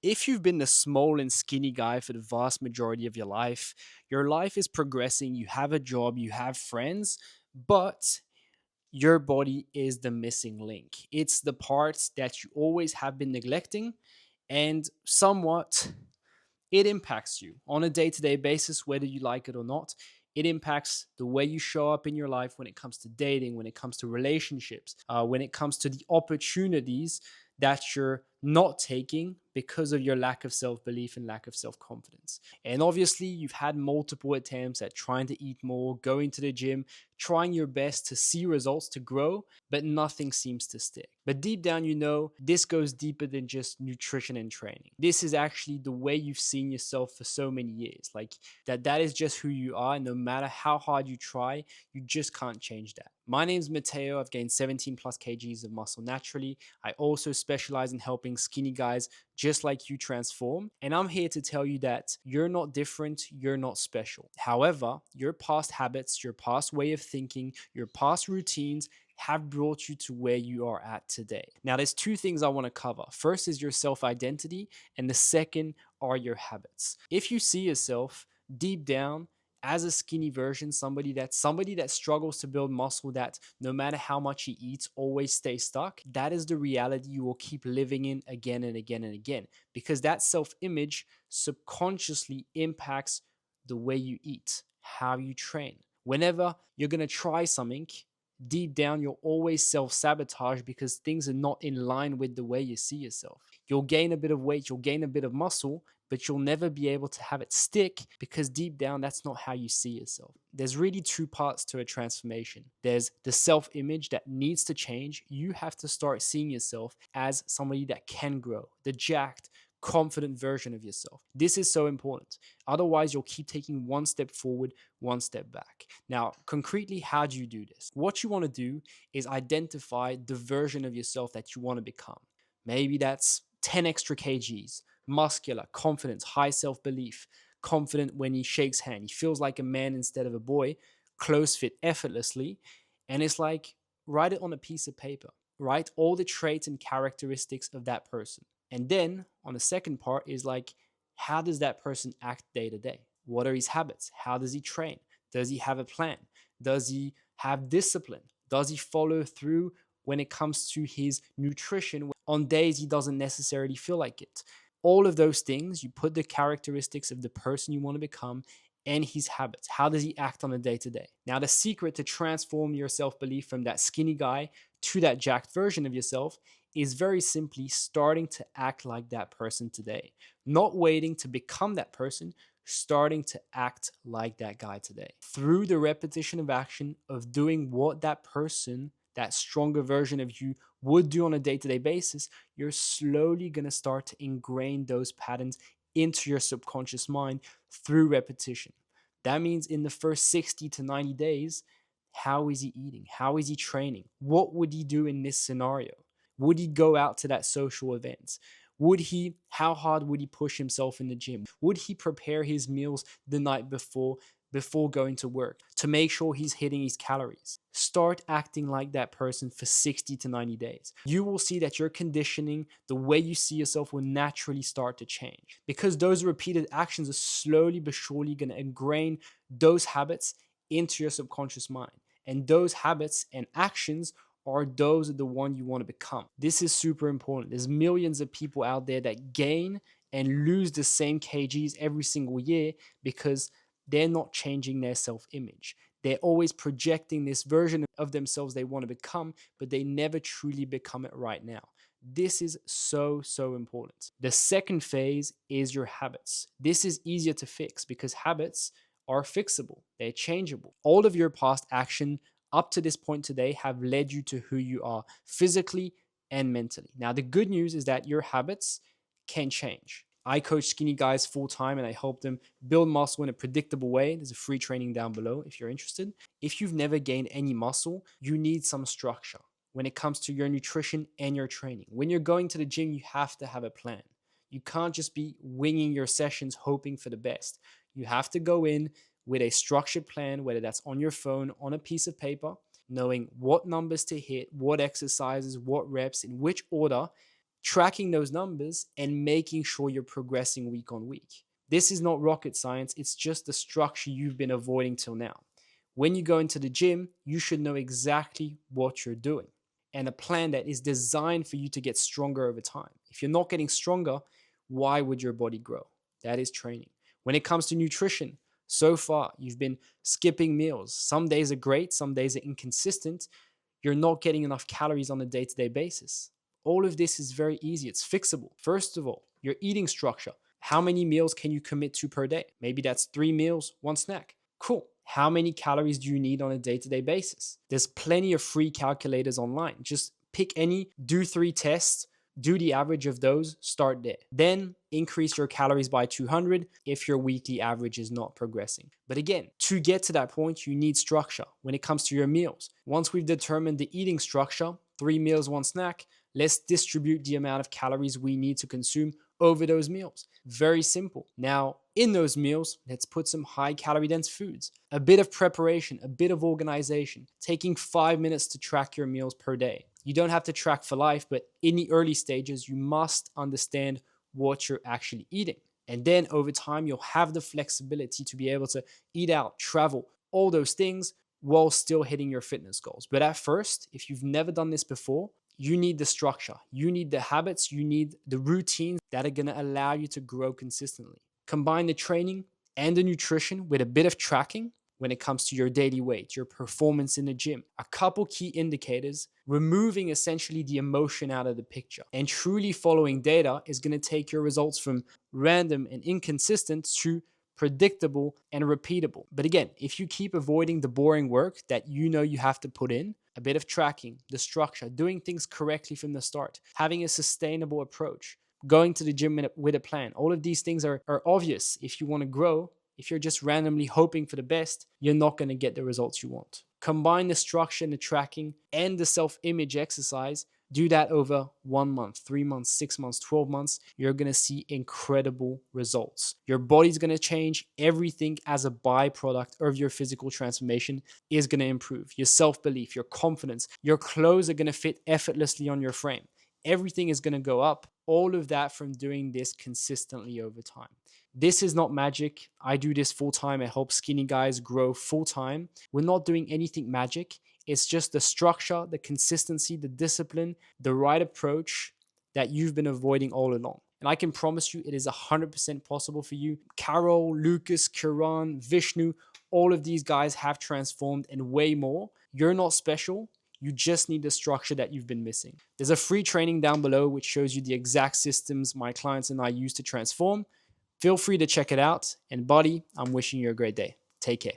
If you've been the small and skinny guy for the vast majority of your life is progressing, you have a job, you have friends, but your body is the missing link. It's the parts that you always have been neglecting, and somewhat it impacts you on a day to day basis, whether you like it or not. It impacts the way you show up in your life when it comes to dating, when it comes to relationships, when it comes to the opportunities that you're not taking because of your lack of self belief and lack of self confidence. And obviously, you've had multiple attempts at trying to eat more, going to the gym, trying your best to see results to grow, but nothing seems to stick. But deep down, you know, this goes deeper than just nutrition and training. This is actually the way you've seen yourself for so many years. Like that is just who you are. No matter how hard you try, you just can't change that. My name's Mateo. I've gained 17 plus kgs of muscle naturally. I also specialize in helping skinny guys just like you transform. And I'm here to tell you that you're not different, you're not special. However, your past habits, your past way of thinking, your past routines have brought you to where you are at today. Now, there's two things I want to cover. First is your self identity, and the second are your habits. If you see yourself deep down as a skinny version, somebody that struggles to build muscle, that no matter how much he eats always stays stuck, that is the reality you will keep living in again and again and again, because that self-image subconsciously impacts the way you eat, how you train. Whenever you're going to try something, deep down you'll always self-sabotage because things are not in line with the way you see yourself. You'll gain a bit of weight, you'll gain a bit of muscle, but you'll never be able to have it stick because deep down, that's not how you see yourself. There's really two parts to a transformation. There's the self image that needs to change. You have to start seeing yourself as somebody that can grow, the jacked, confident version of yourself. This is so important. Otherwise, you'll keep taking one step forward, one step back. Now, concretely, how do you do this? What you want to do is identify the version of yourself that you want to become. Maybe that's 10 extra kgs, muscular, confidence, high self belief, confident when he shakes hand. He feels like a man instead of a boy, clothes fit effortlessly. And it's like, write it on a piece of paper. Write all the traits and characteristics of that person. And then on the second part is like, how does that person act day to day? What are his habits? How does he train? Does he have a plan? Does he have discipline? Does he follow through when it comes to his nutrition on days he doesn't necessarily feel like it? All of those things, you put the characteristics of the person you want to become and his habits. How does he act on a day to day? Now, the secret to transform your self belief from that skinny guy to that jacked version of yourself is very simply starting to act like that person today, not waiting to become that person, starting to act like that guy today. Through the repetition of action of doing what that person, that stronger version of you, would do on a day to day basis, you're slowly going to start to ingrain those patterns into your subconscious mind through repetition. That means in the first 60 to 90 days, how is he eating? How is he training? What would he do in this scenario? Would he go out to that social event? How hard would he push himself in the gym? Would he prepare his meals the night before going to work to make sure he's hitting his calories? Start acting like that person for 60 to 90 days. You will see that your conditioning, the way you see yourself, will naturally start to change because those repeated actions are slowly but surely going to ingrain those habits into your subconscious mind. And those habits and actions are those the one you want to become. This is super important. There's millions of people out there that gain and lose the same kgs every single year because they're not changing their self-image. They're always projecting this version of themselves they want to become, but they never truly become it right now. This is so, so important. The second phase is your habits. This is easier to fix because habits are fixable. They're changeable. All of your past action up to this point today have led you to who you are physically and mentally. Now, the good news is that your habits can change. I coach skinny guys full time and I help them build muscle in a predictable way. There's a free training down below if you're interested. If you've never gained any muscle, you need some structure when it comes to your nutrition and your training. When you're going to the gym, you have to have a plan. You can't just be winging your sessions hoping for the best. You have to go in with a structured plan, whether that's on your phone, on a piece of paper, knowing what numbers to hit, what exercises, what reps, in which order, tracking those numbers and making sure you're progressing week on week. This is not rocket science, it's just the structure you've been avoiding till now. When you go into the gym, you should know exactly what you're doing and a plan that is designed for you to get stronger over time. If you're not getting stronger, why would your body grow? That is training. When it comes to nutrition, so far you've been skipping meals. Some days are great, some days are inconsistent. You're not getting enough calories on a day-to-day basis. All of this is very easy. It's fixable. First of all, your eating structure. How many meals can you commit to per day? Maybe that's 3 meals, 1 snack. Cool. How many calories do you need on a day-to-day basis? There's plenty of free calculators online. Just pick any, do 3 tests, do the average of those, start there. Then increase your calories by 200 if your weekly average is not progressing. But again, to get to that point, you need structure when it comes to your meals. Once we've determined the eating structure, 3 meals, 1 snack, let's distribute the amount of calories we need to consume over those meals. Very simple. Now, in those meals, let's put some high calorie dense foods, a bit of preparation, a bit of organization, taking 5 minutes to track your meals per day. You don't have to track for life, but in the early stages, you must understand what you're actually eating. And then over time, you'll have the flexibility to be able to eat out, travel, all those things while still hitting your fitness goals. But at first, if you've never done this before, you need the structure, you need the habits, you need the routines that are going to allow you to grow consistently. Combine the training and the nutrition with a bit of tracking when it comes to your daily weight, your performance in the gym, a couple key indicators, removing essentially the emotion out of the picture. And truly following data is going to take your results from random and inconsistent to predictable and repeatable. But again, if you keep avoiding the boring work that you know you have to put in, a bit of tracking, the structure, doing things correctly from the start, having a sustainable approach, going to the gym with a plan. All of these things are obvious if you want to grow. If you're just randomly hoping for the best, you're not going to get the results you want. Combine the structure and the tracking and the self-image exercise. Do that over 1 month, 3 months, 6 months, 12 months. You're going to see incredible results. Your body's going to change. Everything as a byproduct of your physical transformation is going to improve. Your self-belief, your confidence, your clothes are going to fit effortlessly on your frame. Everything is going to go up. All of that from doing this consistently over time. This is not magic. I do this full time. I help skinny guys grow full time. We're not doing anything magic. It's just the structure, the consistency, the discipline, the right approach that you've been avoiding all along. And I can promise you it is 100% possible for you. Carol, Lucas, Kiran, Vishnu, all of these guys have transformed and way more. You're not special. You just need the structure that you've been missing. There's a free training down below which shows you the exact systems my clients and I use to transform. Feel free to check it out. And buddy, I'm wishing you a great day. Take care.